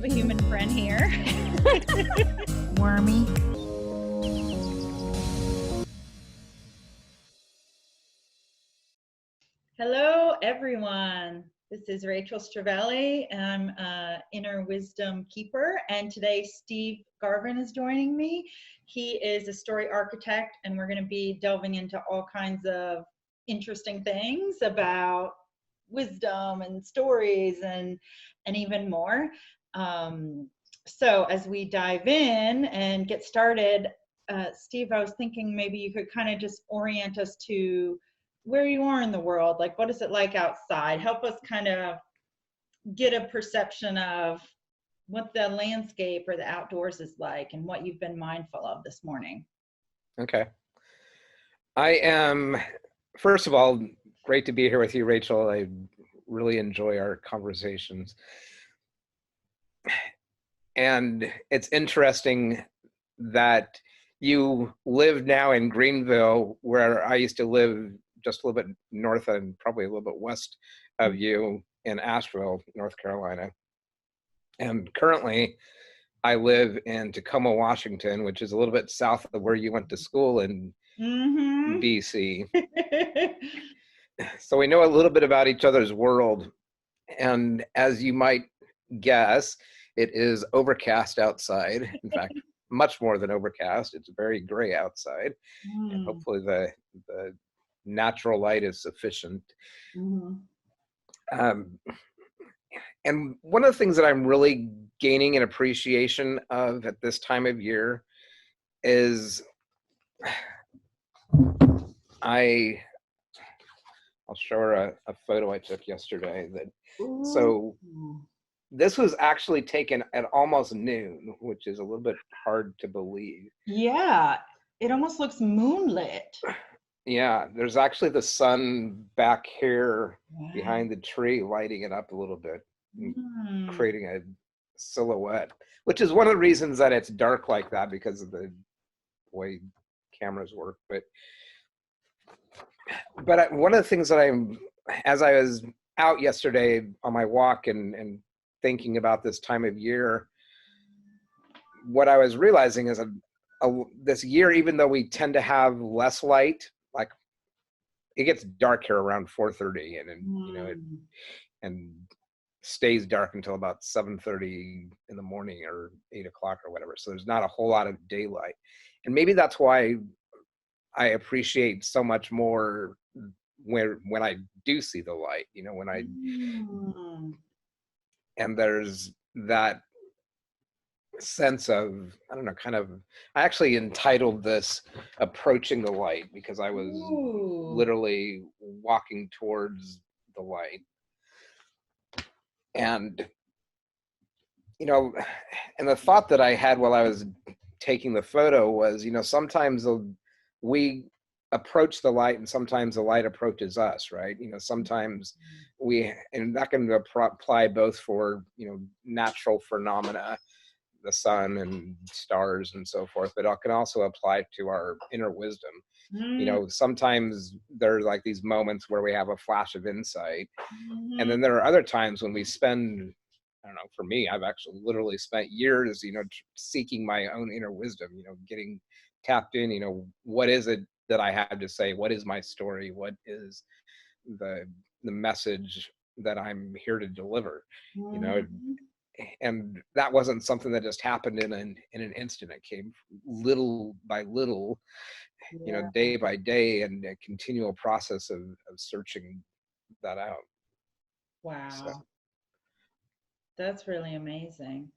have a human friend here. Wormy. Hello, everyone. This is Rachel Stravelli, and I'm an Inner Wisdom Keeper. And today, Steve Garvin is joining me. He is a story architect, and we're going to be delving into all kinds of interesting things about wisdom and stories and even more. So as we dive in and get started, Steve, I was thinking maybe you could kind of just orient us to where you are in the world. Like, what is it like outside? Help us kind of get a perception of what the landscape or the outdoors is like and what you've been mindful of this morning. Okay. I am, first of all, great to be here with you, Rachel. I really enjoy our conversations. And it's interesting that you live now in Greenville, where I used to live just a little bit north and probably a little bit west of you in Asheville, North Carolina. And currently I live in Tacoma, Washington, which is a little bit south of where you went to school in BC. So we know a little bit about each other's world. And as you might guess, it is overcast outside. In fact, much more than overcast. It's very gray outside. And hopefully the natural light is sufficient. And one of the things that I'm really gaining an appreciation of at this time of year is I'll show her a photo I took yesterday. So this was actually taken at almost noon, which is a little bit hard to believe. Yeah, it almost looks moonlit. Yeah, there's actually the sun back here behind the tree lighting it up a little bit, creating a silhouette, which is one of the reasons that it's dark like that, because of the way cameras work. But one of the things that as I was out yesterday on my walk and thinking about this time of year, what I was realizing is this year, even though we tend to have less light, like it gets dark here around 4:30, and and stays dark until about 7:30 in the morning or 8 o'clock or whatever. So there's not a whole lot of daylight, and maybe that's why I appreciate so much more when I do see the light. When I and there's that sense of, I don't know, kind of, I actually entitled this Approaching the Light, because I was literally walking towards the light. And, and the thought that I had while I was taking the photo was, sometimes we approach the light and sometimes the light approaches us, right? Sometimes and that can apply both for, natural phenomena, the sun and stars and so forth, but it can also apply to our inner wisdom. Sometimes there are like these moments where we have a flash of insight, and then there are other times when we spend, I don't know, for me, I've actually literally spent years, seeking my own inner wisdom, getting tapped in, what is it that I have to say? What is my story? What is the message that I'm here to deliver? And that wasn't something that just happened in an instant. It came little by little, day by day, and a continual process of searching that out. Wow. So. That's really amazing.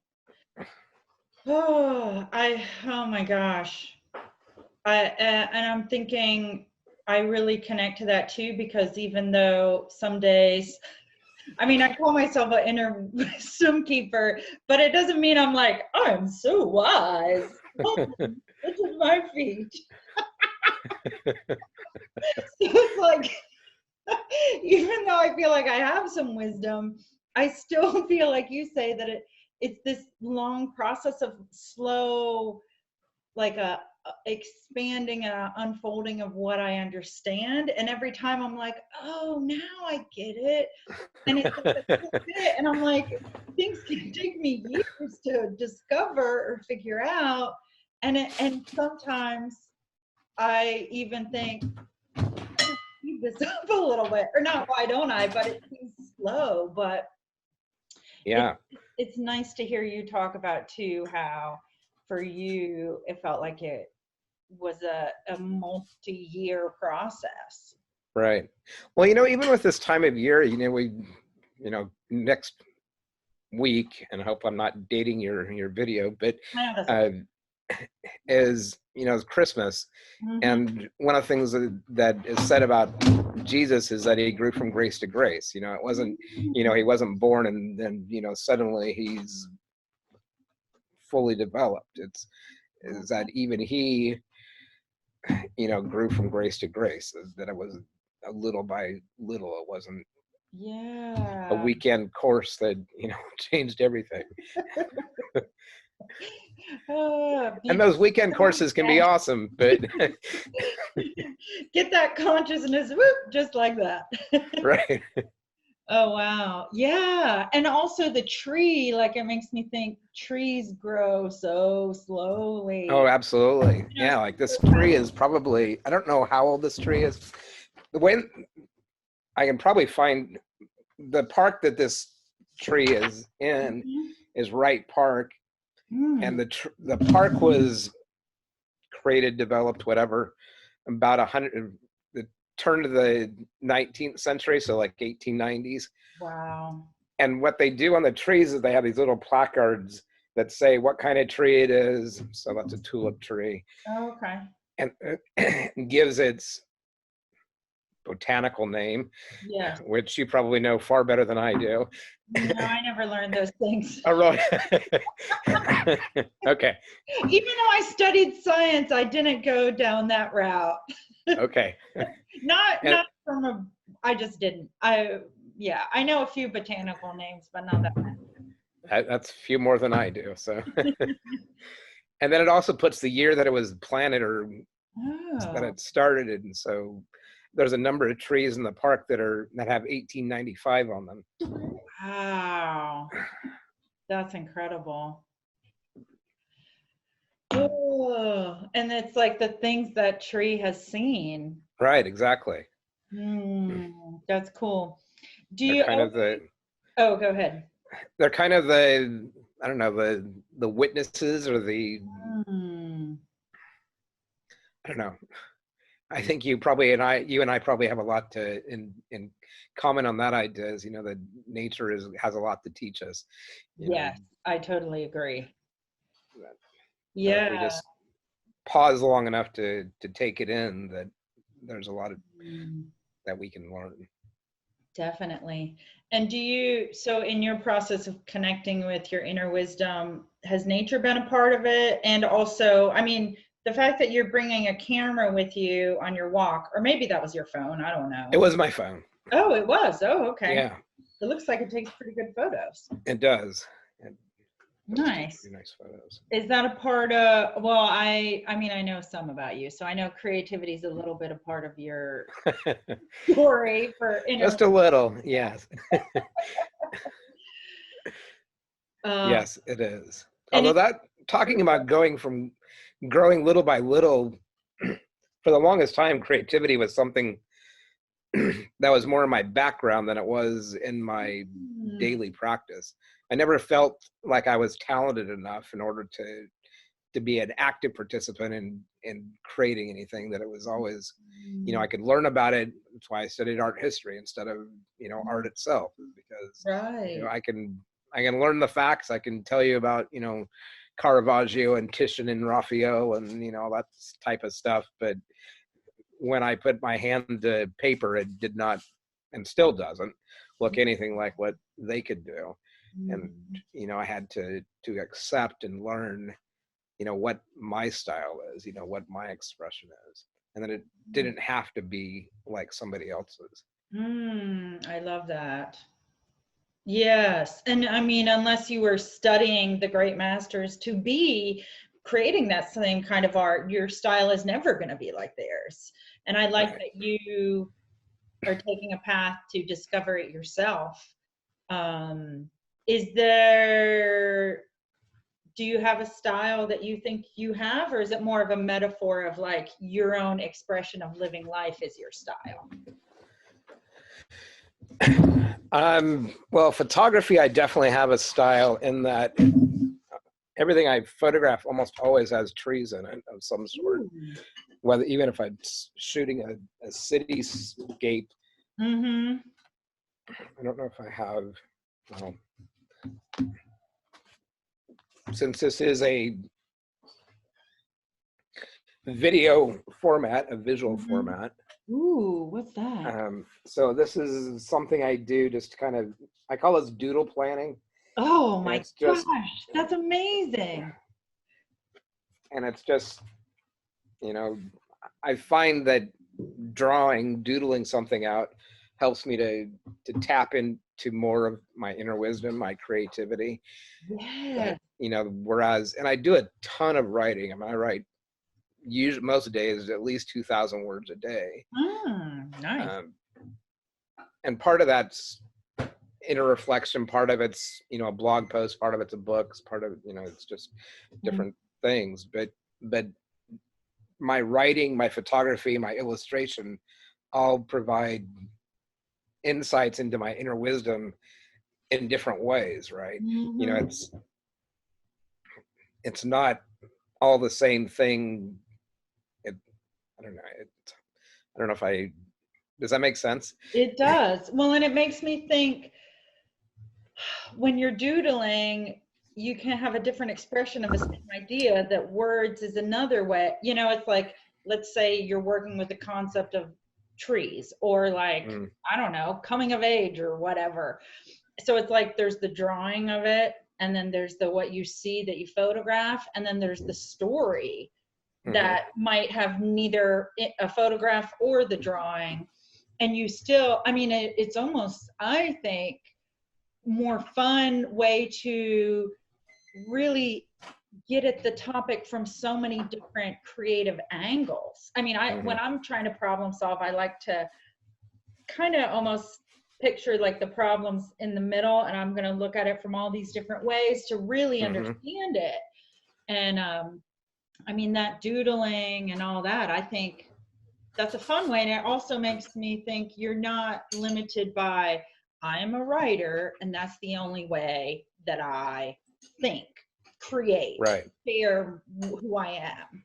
Oh my gosh. And I'm thinking I really connect to that too, because even though some days, I call myself an inner wisdom keeper, but it doesn't mean I'm like, I'm so wise. Look at my feet. So it's like, even though I feel like I have some wisdom, I still feel like you say that it's this long process of slow, like a expanding and unfolding of what I understand. And every time I'm like, oh, now I get it. And it's like a little bit, and I'm like, things can take me years to discover or figure out. And sometimes I even think, speed this up a little bit, or not, why don't I? But it seems slow. But Yeah. it's nice to hear you talk about too how for you it felt like it was a multi-year process. Right. Well, even with this time of year, next week, and I hope I'm not dating your video, but I know that's is Christmas. And one of the things that is said about Jesus is that he grew from grace to grace. It wasn't, he wasn't born and then suddenly he's fully developed. Is that even he grew from grace to grace, that it was a little by little. It wasn't a weekend course that changed everything. And those weekend courses can be awesome, but get that consciousness, whoop, just like that. Right. Oh wow, yeah. And also the tree, like, it makes me think trees grow so slowly. Oh, absolutely. Yeah, like this tree is probably, I don't know how old this tree is. The way I can probably find the park that this tree is in is Wright Park. And the park was created, developed, whatever, about the turn of the 19th century, so like 1890s. Wow. And what they do on the trees is they have these little placards that say what kind of tree it is. So that's a tulip tree. Oh, okay. And gives its botanical name, yes, which you probably know far better than I do. No, I never learned those things. Oh, really? Okay. Even though I studied science, I didn't go down that route. Okay. Not from I just didn't. I know a few botanical names, but not that many. That's a few more than I do. So, and then it also puts the year that it was planted or that it started. And so there's a number of trees in the park that have 1895 on them. Wow. That's incredible. Oh, and it's like the things that tree has seen. Right, exactly. That's cool. Do they're you kind of the Oh, go ahead. They're kind of the, I don't know, the witnesses or the I don't know. I think you and I probably have a lot to in common on that idea. Is that nature has a lot to teach us. Yes, I totally agree. If we just pause long enough to take it in, that there's a lot of that we can learn. Definitely. And so in your process of connecting with your inner wisdom, has nature been a part of it? And also, I mean, the fact that you're bringing a camera with you on your walk, or maybe that was your phone, I don't know. It was my phone. Oh, it was. Oh, okay. Yeah. It looks like it takes pretty good photos. It does. Nice. Pretty nice photos. Is that a part of, well, I mean, I know some about you, so I know creativity is a little bit a part of your story for just a little, yes. Yes, it is. Although talking about growing little by little, for the longest time, creativity was something that was more in my background than it was in my daily practice. I never felt like I was talented enough in order to be an active participant in creating anything, that it was always, I could learn about it. That's why I studied art history instead of, art itself, because I can learn the facts. I can tell you about, Caravaggio and Titian and Raphael and, that type of stuff. But when I put my hand to paper, it did not, and still doesn't, look anything like what they could do. And, I had to accept and learn, what my style is, what my expression is. And then it didn't have to be like somebody else's. I love that. Yes. And I mean, unless you were studying the great masters to be creating that same kind of art, your style is never going to be like theirs. And I like Right. that you are taking a path to discover it yourself. Is there, do you have a style that you think you have, or is it more of a metaphor of like your own expression of living life is your style? Well, photography, I definitely have a style in that everything I photograph almost always has trees in it of some sort. Ooh. Whether, even if I'm shooting a cityscape, Mm-hmm. I don't know if I have, well, since this is a video format, a visual Mm-hmm. format. Ooh, what's that? So this is something I do just kind of, I call this doodle planning. Oh And my it's just, gosh, that's amazing. and it's just, you know, I find that doodling something out helps me to tap into more of my inner wisdom, my creativity. Yeah. That, you know, whereas, and I do a ton of writing. I mean, I write usually most days at least 2,000 words a day. Nice. And part of that's inner reflection, part of it's, you know, a blog post, part of it's a book, part of, you know, it's just different things. But my writing, my photography, my illustration all provide insights into my inner wisdom in different ways, right? Mm-hmm. You know, it's not all the same thing. I don't know. I don't know if does that make sense? It does. Well, and it makes me think when you're doodling, you can have a different expression of a same idea, that words is another way. You know, it's like, let's say you're working with the concept of trees, or like, I don't know, coming of age or whatever. So it's like there's the drawing of it, and then there's the what you see that you photograph, and then there's the story that might have neither a photograph or the drawing. And you still, I mean, it's almost, I think, more fun way to really get at the topic from so many different creative angles. I mean, when I'm trying to problem solve, I like to kind of almost picture like the problems in the middle, and I'm going to look at it from all these different ways to really understand it. And I mean, that doodling and all that, I think that's a fun way. And it also makes me think you're not limited by, I am a writer and that's the only way that I think, create, right, share who I am.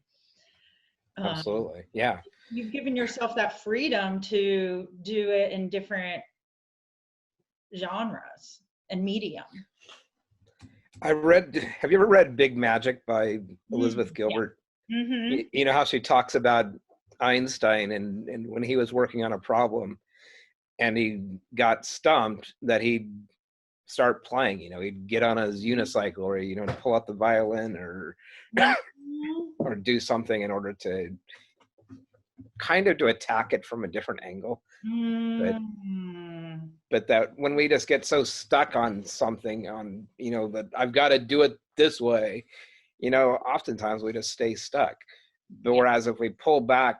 Absolutely. Yeah. You've given yourself that freedom to do it in different genres and medium. Have you ever read Big Magic by Elizabeth Gilbert? Yeah. You know how she talks about Einstein and when he was working on a problem and he got stumped, that he'd start playing, you know, he'd get on his unicycle, or, you know, to pull out the violin or or do something in order to kind of to attack it from a different angle. But that when we just get so stuck on something, on, you know, that I've got to do it this way, you know, oftentimes we just stay stuck. But whereas if we pull back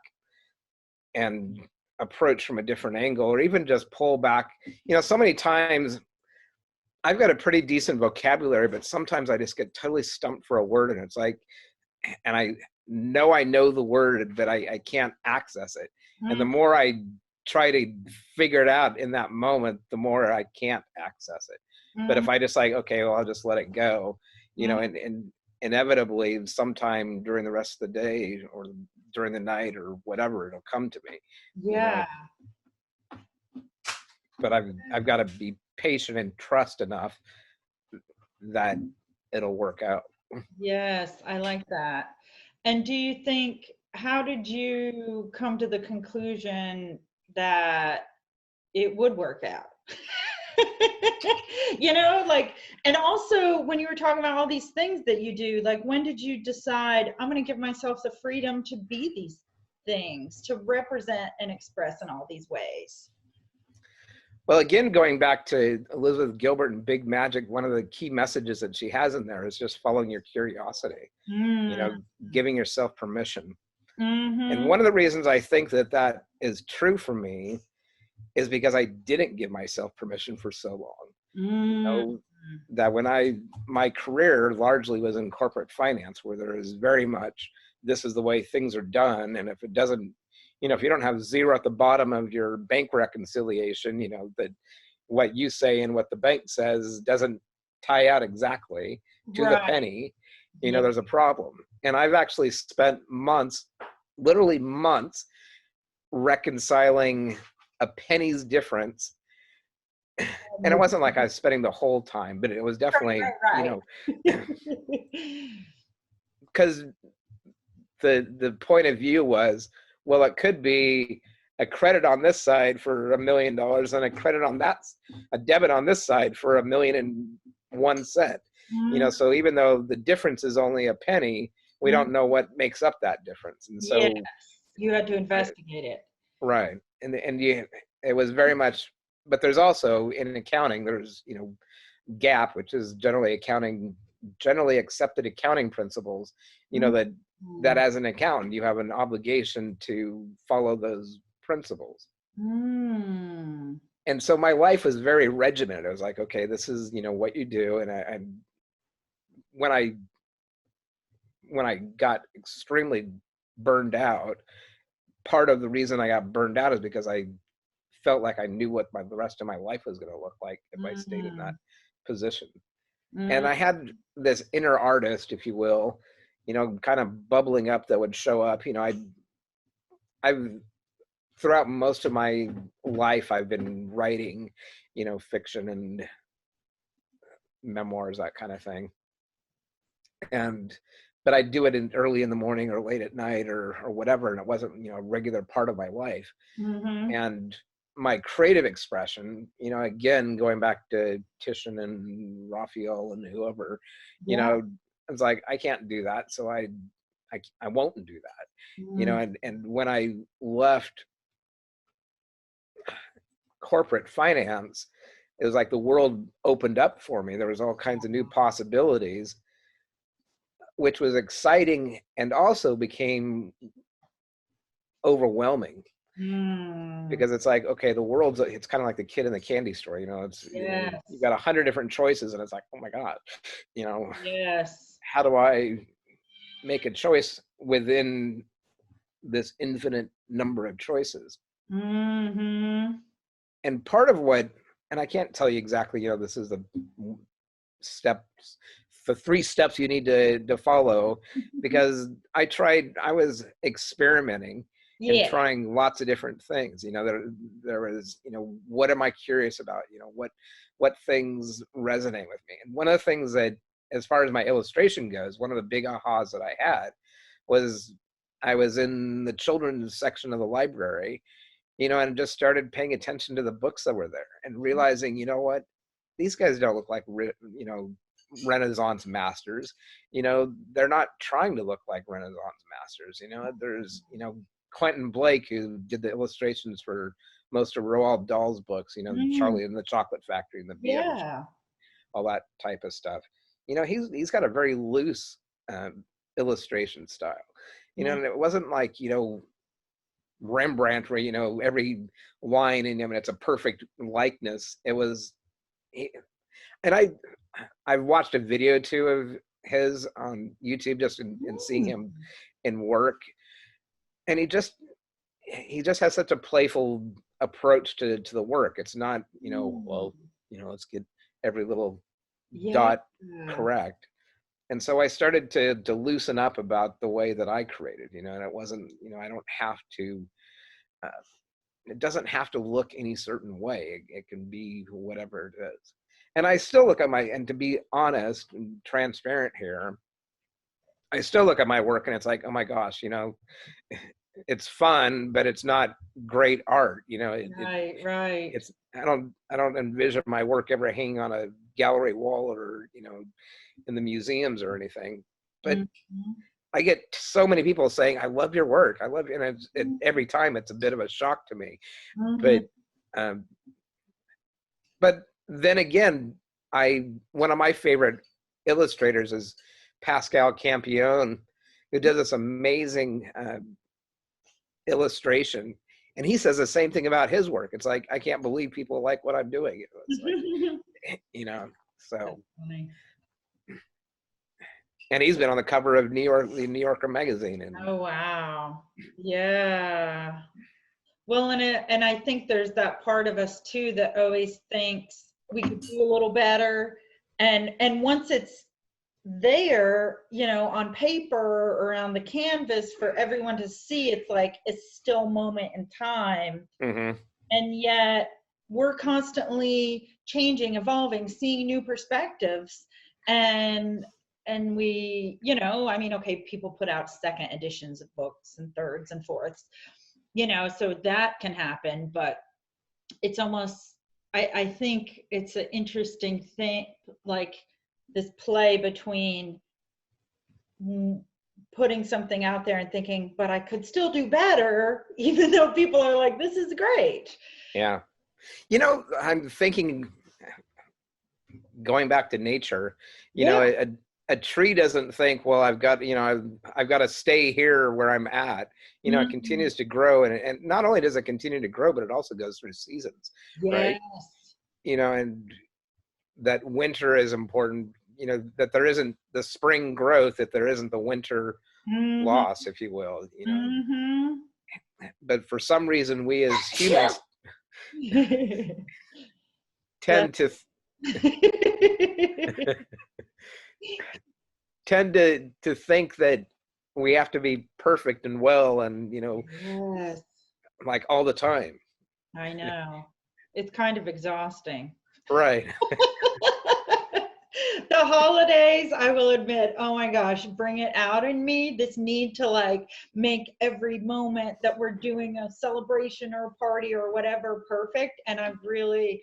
and approach from a different angle, or even just pull back, you know, so many times I've got a pretty decent vocabulary, but sometimes I just get totally stumped for a word, and it's like, and I know the word, but I can't access it. And the more I try to figure it out in that moment, the more I can't access it. But if I just like, okay, well, I'll just let it go, you know, and inevitably sometime during the rest of the day or during the night or whatever, it'll come to me. Yeah. You know? But I've got to be patient and trust enough that it'll work out. Yes, I like that. And do you think, how did you come to the conclusion that it would work out? You know, like, and also when you were talking about all these things that you do, like, when did you decide, I'm going to give myself the freedom to be these things, to represent and express in all these ways? Well, again, going back to Elizabeth Gilbert and Big Magic, one of the key messages that she has in there is just following your curiosity, you Mm. know, giving yourself permission. And Mm-hmm. one of the reasons I think that that is true for me is because I didn't give myself permission for so long. You Mm. know, that when my career largely was in corporate finance, where there is very much, this is the way things are done. And if it doesn't, you know, if you don't have zero at the bottom of your bank reconciliation, you know, that what you say and what the bank says doesn't tie out exactly to the Right. penny, you know, Yeah. there's a problem. And I've actually spent months, literally months, reconciling a penny's difference. And it wasn't like I was spending the whole time, but it was definitely, you Right, know, right. because the point of view was, well, it could be a credit on this side for $1 million and a credit on that, a debit on this side for $1,000,001. You know, Mm. so even though the difference is only a penny, we Mm. don't know what makes up that difference. And Yes, so, you had to I, investigate it. right, and you, it was very much. But there's also in accounting, there's, you know, GAAP, which is generally accepted accounting principles, you know, that Mm. as an accountant, you have an obligation to follow those principles. Mm. And so my life was very regimented. I was like, okay, this is, you know, what you do. And when I, when I got extremely burned out, part of the reason I got burned out is because I felt like I knew what the rest of my life was going to look like if I stayed in that Mm. position. And Mm. I had this inner artist, if you will, you know, kind of bubbling up that would show up. You know, I've throughout most of my life, I've been writing, you know, fiction and memoirs, that kind of thing. And but I do it in early in the morning or late at night or whatever, and it wasn't, you know, a regular part of my life. Mm-hmm. And my creative expression, you know, again, going back to Titian and Raphael and whoever, you Yeah. know, it's like, I can't do that. So I won't do that, you know, Mm. and when I left corporate finance, it was like the world opened up for me. There was all kinds of new possibilities, which was exciting and also became overwhelming Mm. because it's like, okay, the world's, it's kind of like the kid in the candy store, you know, it's, you know, you Yes. got 100 different choices and it's like, oh my God, you know, Yes. how do I make a choice within this infinite number of choices? Mm-hmm. And part of what, and I can't tell you exactly, you know, this is the steps, the 3 steps you need to follow, because I was experimenting and Yeah. trying lots of different things. You know, there was, you know, what am I curious about? You know, what things resonate with me? And one of the things that, as far as my illustration goes, one of the big ahas that I had was I was in the children's section of the library, you know, and just started paying attention to the books that were there and realizing, you know what, these guys don't look like, you know, Renaissance masters. You know, they're not trying to look like Renaissance masters. You know, there's, you know, Quentin Blake, who did the illustrations for most of Roald Dahl's books, you know, Mm. Charlie and the Chocolate Factory and the Bee and the Yeah. all that type of stuff. You know, he's got a very loose illustration style. You know, Mm. and it wasn't like, you know, Rembrandt, where, you know, every line in him, and it's a perfect likeness. It was, and I've watched a video too of his on YouTube just in seeing Mm. him in work, and he just has such a playful approach to the work. It's not, you know, Mm. well, you know, let's get every little Yeah. dot correct. And so I started to loosen up about the way that I created, you know, and it wasn't, you know, I don't have to. Uh, it doesn't have to look any certain way. It can be whatever it is. And I still look at and to be honest and transparent here, I still look at my work and it's like, oh my gosh, you know, it's fun, but it's not great art. You know, Right, right. it's, I don't envision my work ever hanging on a gallery wall or, you know, in the museums or anything. But Mhm. I get so many people saying, I love your work. I love you. And every time it's a bit of a shock to me. Mhm. But um, but then again, one of my favorite illustrators is Pascal Campion, who does this amazing illustration, and he says the same thing about his work. It's like, I can't believe people like what I'm doing. It's like, so. And he's been on the cover of the New Yorker magazine. And oh wow, yeah. Well, and I think there's that part of us too that always thinks we could do a little better, and once it's there, on paper or on the canvas for everyone to see, it's like a still moment in time. mm-hmm. And yet we're constantly changing, evolving, seeing new perspectives, and we, okay, people put out second editions of books and thirds and fourths, so that can happen, but it's almost, I think it's an interesting thing, like this play between putting something out there and thinking, but I could still do better, even though people are like, this is great. Yeah. I'm thinking, going back to nature, a tree doesn't think, well, I've got to stay here where I'm at. It continues to grow, and not only does it continue to grow, but it also goes through seasons, right? And that winter is important, that there isn't the spring growth if there isn't the winter loss, if you will, But for some reason, we as humans tend to think that we have to be perfect and well, and yes. like all the time. I know. It's kind of exhausting. Right. The holidays, I will admit, oh my gosh, bring it out in me, this need to like make every moment that we're doing a celebration or a party or whatever perfect. And I've really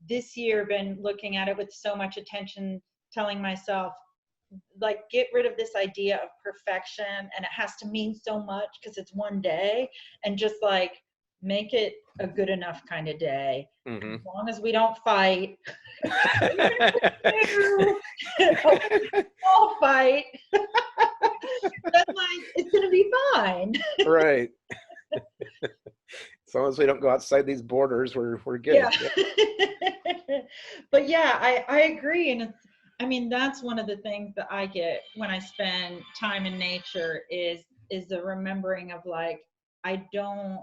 this year been looking at it with so much attention, telling myself, like, get rid of this idea of perfection and it has to mean so much because it's one day, and just like make it a good enough kind of day. Mm-hmm. As long as we don't fight. All fight. That's like, it's gonna be fine. Right. As long as we don't go outside these borders, we're good. Yeah. But yeah, I agree. And that's one of the things that I get when I spend time in nature is the remembering of like, I don't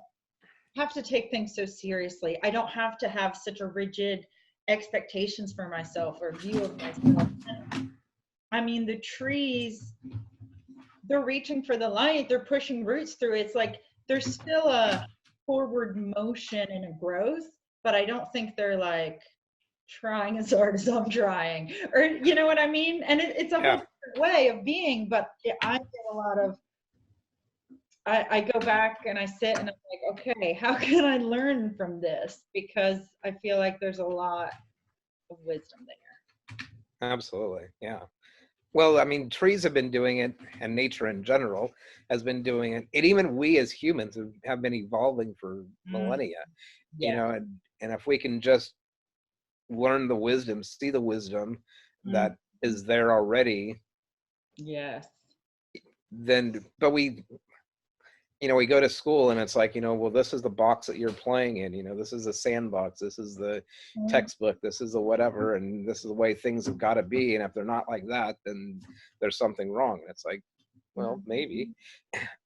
have to take things so seriously. I don't have to have such a rigid expectations for myself or view of myself. The trees, they're reaching for the light, they're pushing roots through it. It's like there's still a forward motion and a growth, but I don't think they're like trying as hard as I'm trying, or you know what I mean? And it's a whole different way of being, but I get a lot of, I go back and I sit and I'm like, okay, how can I learn from this? Because I feel like there's a lot of wisdom there. Absolutely. Yeah. Well, trees have been doing it, and nature in general has been doing it. And even we as humans have been evolving for millennia, and if we can just learn the wisdom, see the wisdom that is there already. Yes. Then, but we go to school and it's like, well, this is the box that you're playing in, this is the sandbox, this is the textbook, this is the whatever, and this is the way things have got to be. And if they're not like that, then there's something wrong. And it's like, well, maybe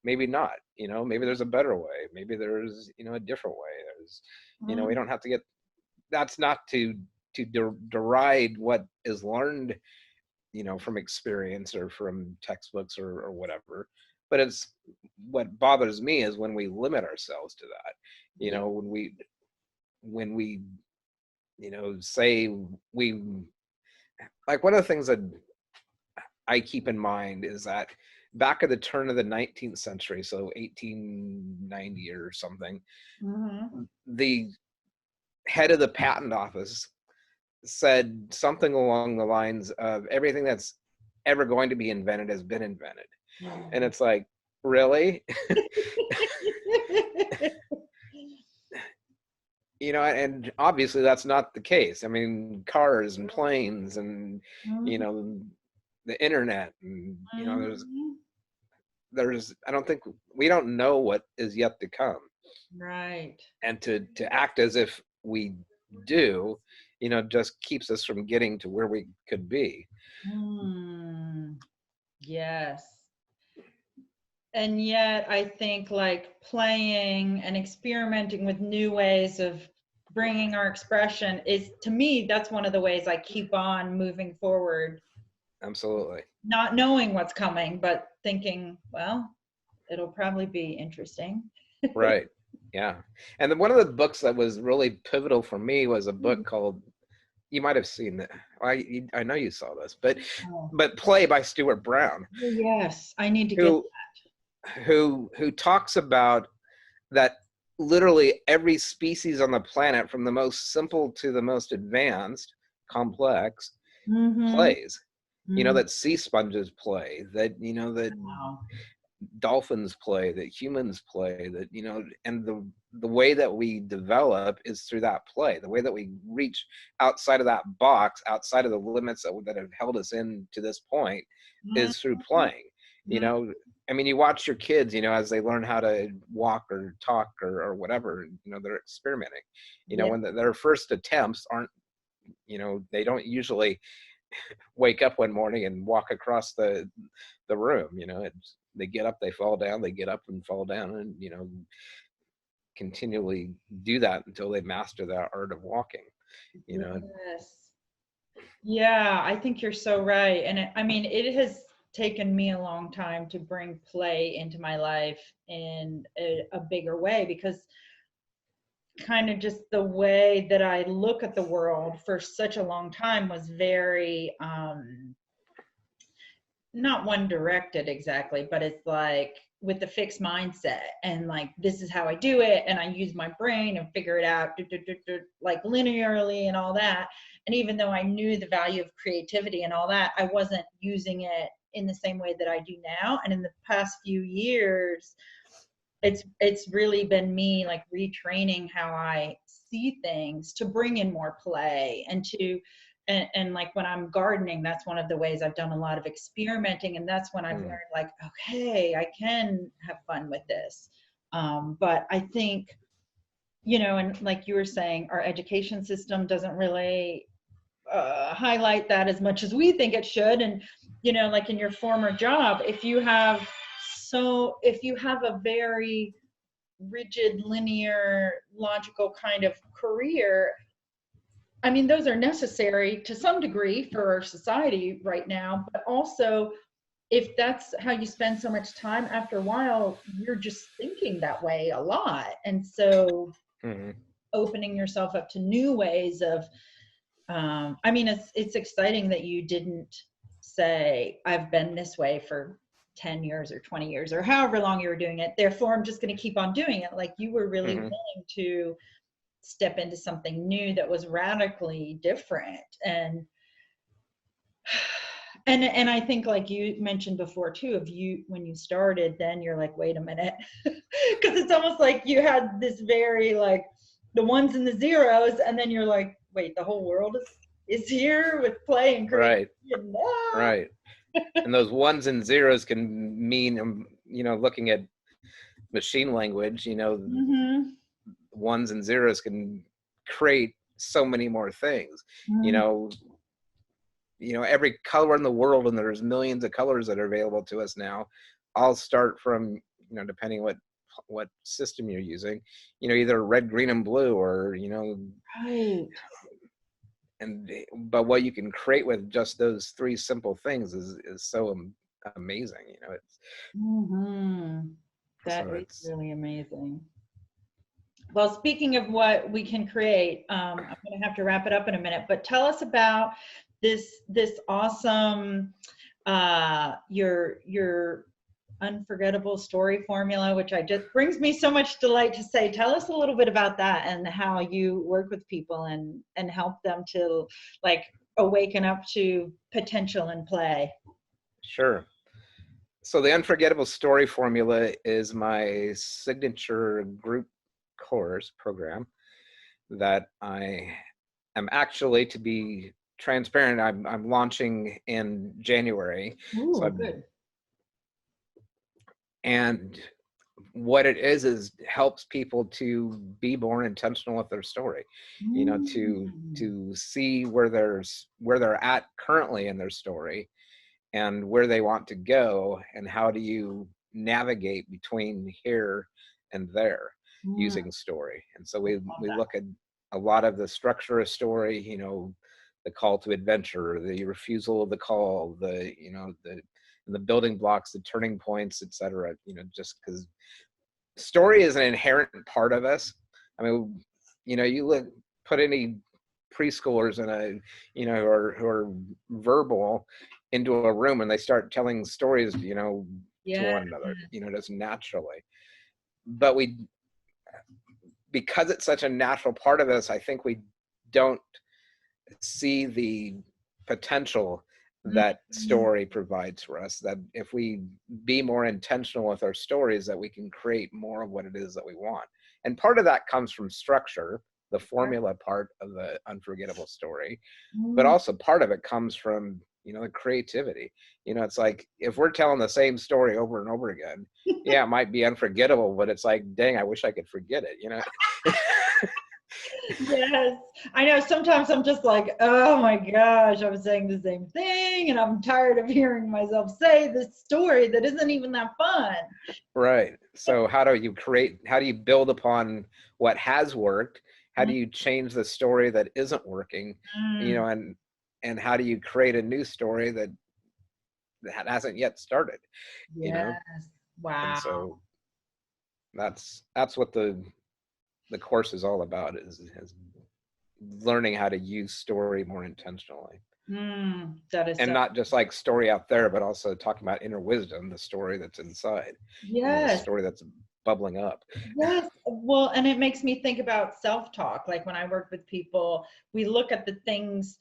not, maybe there's a better way. Maybe there's, a different way. There's, we don't have to get, that's not to deride what is learned, from experience or from textbooks or whatever. But it's, what bothers me is when we limit ourselves to that, when we say we, like, one of the things that I keep in mind is that back at the turn of the 19th century, so 1890 or something, the head of the patent office said something along the lines of, everything that's ever going to be invented has been invented. And it's like, really? you know, and obviously that's not the case. I mean, cars and planes and, you Mhm. know, the internet and, you know, Mhm. I don't think, we don't know what is yet to come. Right. And to act as if we do, you know, just keeps us from getting to where we could be. Mm. Yes. And yet, I think like playing and experimenting with new ways of bringing our expression is, to me, that's one of the ways I keep on moving forward, Absolutely. not knowing what's coming, but thinking, well, it'll probably be interesting. Right. Yeah. And then one of the books that was really pivotal for me was a book called, you might have seen it. I know you saw this, Oh, but Play by Stuart Brown, yes, I need to get who who talks about that literally every species on the planet, from the most simple to the most advanced, complex, that. Mm-hmm. plays. You know, Mm. that sea sponges play, that, you know, that Wow. dolphins play, that humans play, that, you know, and the way that we develop is through that play. The way that we reach outside of that box, outside of the limits that have held us in to this point, is through Mhm. playing. You know, I mean, you watch your kids, you know, as they learn how to walk or talk or whatever, you know, they're experimenting. You know, Yeah. when their first attempts aren't, you know, they don't usually wake up one morning and walk across the room. You know, they get up, they fall down, they get up and fall down, and, you know, continually do that until they master that art of walking. You know. Yes. Yeah, I think you're so right. And I mean, it has taken me a long time to bring play into my life in a bigger way, because kind of just the way that I look at the world for such a long time was very not one directed exactly, but it's like with the fixed mindset, and like this is how I do it, and I use my brain and figure it out like linearly and all that. And even though I knew the value of creativity and all that, I wasn't using it in the same way that I do now. And in the past few years, it's really been me like retraining how I see things to bring in more play and to and like when I'm gardening, that's one of the ways I've done a lot of experimenting, and that's when I've Mm, learned like, okay, I can have fun with this. But I think, you know, and like you were saying, our education system doesn't really highlight that as much as we think it should. And, you know, like in your former job, if you have a very rigid, linear, logical kind of career, I mean, those are necessary to some degree for our society right now, but also if that's how you spend so much time, after a while, you're just thinking that way a lot. And so mm, opening yourself up to new ways of, I mean, it's exciting that you didn't say, I've been this way for 10 years or 20 years or however long you were doing it, therefore I'm just going to keep on doing it. Like you were really mm, willing to step into something new that was radically different. And I think like you mentioned before too, of you when you started, then you're like, wait a minute, because it's almost like you had this very like the ones and the zeros, and then you're like, wait, the whole world is here with play and creativity. right. And, Right. And those ones and zeros can mean, you know, looking at machine language, you know, mm-hmm. ones and zeros can create so many more things. You know, every color in the world, and there's millions of colors that are available to us now, all start from, you know, depending what system you're using, you know, either red, green, and blue, or, you know, Right. and but what you can create with just those three simple things is so amazing. You know, it's Mm-hmm. That so is it's really amazing. Well, speaking of what we can create, I'm going to have to wrap it up in a minute, but tell us about this awesome your unforgettable story formula, which I just brings me so much delight to say. Tell us a little bit about that and how you work with people and help them to like awaken up to potential and play. sure. So the Unforgettable Story Formula is my signature group course program that I am actually, to be transparent, I'm launching in January. So Ooh, good. and what it is helps people to be more intentional with their story, you know, Mm. to see where they're at currently in their story and where they want to go, and how do you navigate between here and there Mm. using story. And so I we love look at a lot of the structure of story, you know, the call to adventure, the refusal of the call, the, you know, the building blocks, the turning points, etc. You know, just because story is an inherent part of us. I mean, you know, you look, put any preschoolers in a, you know, who are verbal into a room and they start telling stories, you know, to Yeah. one another, you know, just naturally. But because it's such a natural part of us, I think we don't see the potential that Mhm. story provides for us, that if we be more intentional with our stories, that we can create more of what it is that we want. And part of that comes from structure, the formula part of the unforgettable story, but Mm. also part of it comes from, you know, the creativity. You know, it's like if we're telling the same story over and over again, yeah, it might be unforgettable, but it's like, dang, I wish I could forget it, you know. Yes, I know. Sometimes I'm just like, oh my gosh, I'm saying the same thing, and I'm tired of hearing myself say this story that isn't even that fun. Right. So how do you build upon what has worked? How do you change the story that isn't working? You Mm, know, and how do you create a new story that hasn't yet started, you know? yes. And Wow. so that's what the course is all about, is learning how to use story more intentionally. That is And so. not just like story out there, but also talking about inner wisdom, the story that's inside, you know, the Yes. story that's bubbling up. Yes. Well, and it makes me think about self-talk. Like when I work with people, we look at the things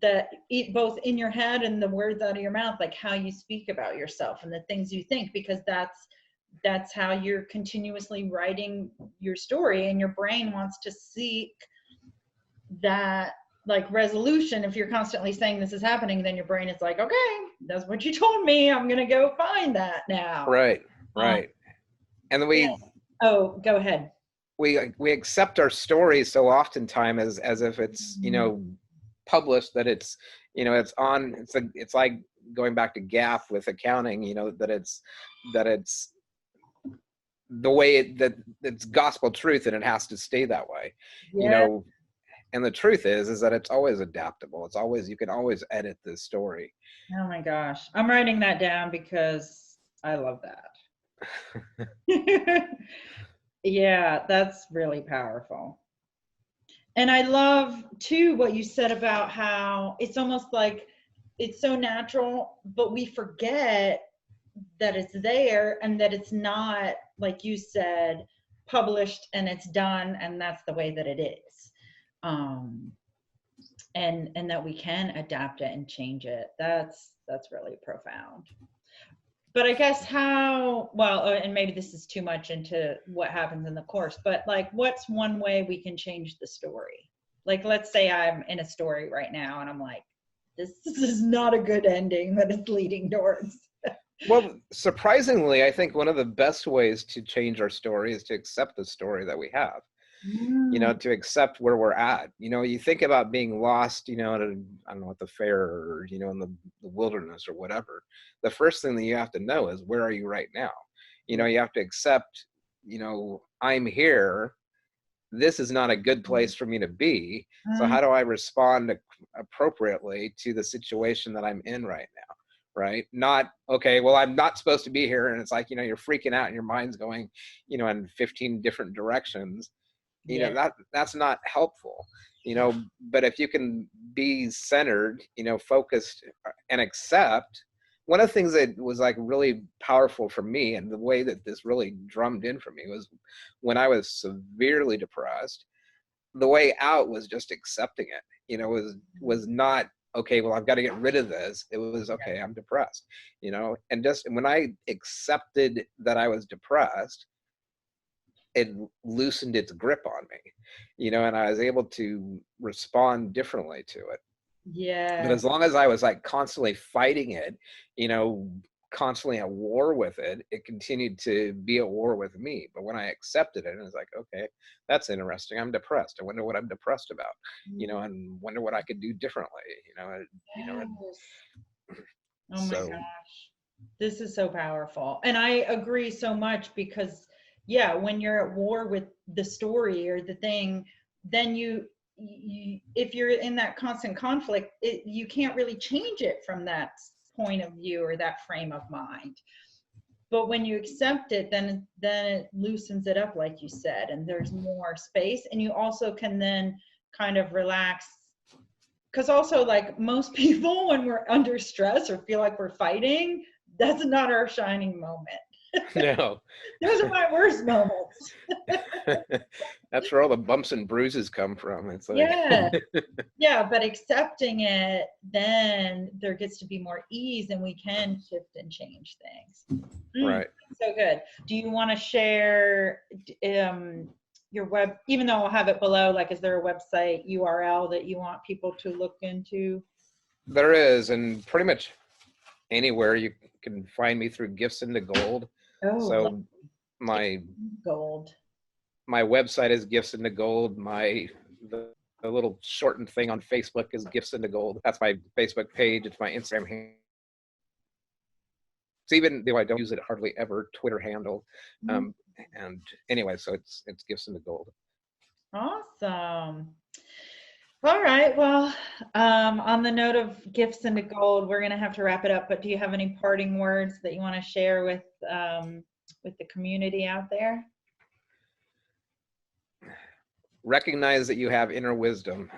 that eat both in your head and the words out of your mouth, like how you speak about yourself and the things you think, because that's how you're continuously writing your story, and your brain wants to seek that like resolution. If you're constantly saying this is happening, then your brain is like, okay, that's what you told me, I'm gonna go find that now. Right, um, right. And yeah. Oh, go ahead. we accept our stories so oftentimes as if it's, you Mm, know, published, that it's, you know, it's like going back to gap with accounting, you know, that it's the way that it's gospel truth and it has to stay that way, you yeah. know. And the truth is that it's always adaptable. It's always, you can always edit the story. Oh my gosh, I'm writing that down because I love that. Yeah, that's really powerful. And I love too what you said about how it's almost like it's so natural, but we forget that it's there and that it's not, like you said, published and it's done and that's the way that it is. Um, and that we can adapt it and change it. That's really profound. But I guess how, well, and maybe this is too much into what happens in the course, but like, what's one way we can change the story? Like, let's say I'm in a story right now and I'm like, this is not a good ending that it's leading towards. Well, surprisingly, I think one of the best ways to change our story is to accept the story that we have, you Mm, know, to accept where we're at. You know, you think about being lost, you know, at a, I don't know, at the fair, or, you know, in the wilderness or whatever. The first thing that you have to know is, where are you right now? You know, yeah. you have to accept, you know, I'm here. This is not a good place for me to be. So Mm, how do I respond appropriately to the situation that I'm in right now? Right? Not, okay, well, I'm not supposed to be here. And it's like, you know, you're freaking out and your mind's going, you know, in 15 different directions. You yeah. know, that's not helpful, you know. But if you can be centered, you know, focused, and accept. One of the things that was like really powerful for me, and the way that this really drummed in for me, was when I was severely depressed, the way out was just accepting it. You know, was not, okay, well, I've got to get rid of this. It was, okay, I'm depressed, you know. And just when I accepted that I was depressed, it loosened its grip on me, you know, and I was able to respond differently to it. But Yeah. as long as I was like constantly fighting it, you know, constantly at war with it, it continued to be at war with me. But when I accepted it, and was like, okay, that's interesting. I'm depressed. I wonder what I'm depressed about, you know, and wonder what I could do differently, you know, you know, and Yes. Oh my so gosh. This is so powerful. And I agree so much because, yeah, when you're at war with the story or the thing, then if you're in that constant conflict, you can't really change it from that point of view or that frame of mind. But when you accept it, then it loosens it up, like you said, and there's more space. And you also can then kind of relax, because also, like, most people, when we're under stress or feel like we're fighting, that's not our shining moment. no. Those are my worst moments. That's where all the bumps and bruises come from. It's like, Yeah. Yeah, but accepting it, then there gets to be more ease and we can shift and change things. right. So good. Do you want to share your web, even though I'll have it below, like, is there a website URL that you want people to look into? There is, and pretty much anywhere you can find me through Gifts into Gold. Oh, So my gold. my website is Gifts into Gold. The little shortened thing on Facebook is Gifts into Gold. That's my Facebook page. It's my Instagram handle. It's even though I don't use it hardly ever, Twitter handle. And anyway, so it's Gifts into Gold. Awesome. All right. Well, on the note of gifts into gold, we're going to have to wrap it up. But do you have any parting words that you want to share with the community out there? Recognize that you have inner wisdom,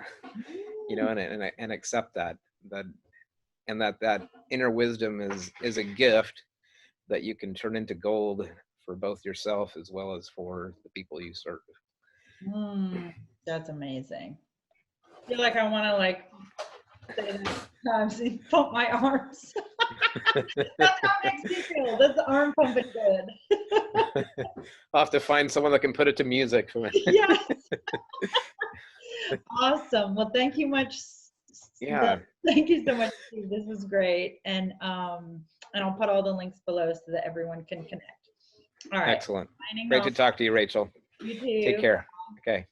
you know, and accept that that inner wisdom is a gift that you can turn into gold for both yourself as well as for the people you serve. That's amazing. I feel like I want to, like, say that sometimes and pump my arms. That's how it makes me feel. That's the arm pumping good. I'll have to find someone that can put it to music for me. Yes. Awesome. Well, thank you much. Yeah. Thank you so much, Steve. This was great. And I'll put all the links below so that everyone can connect. All right. Excellent. Great to talk to you, Rachel. You too. Take care. Okay.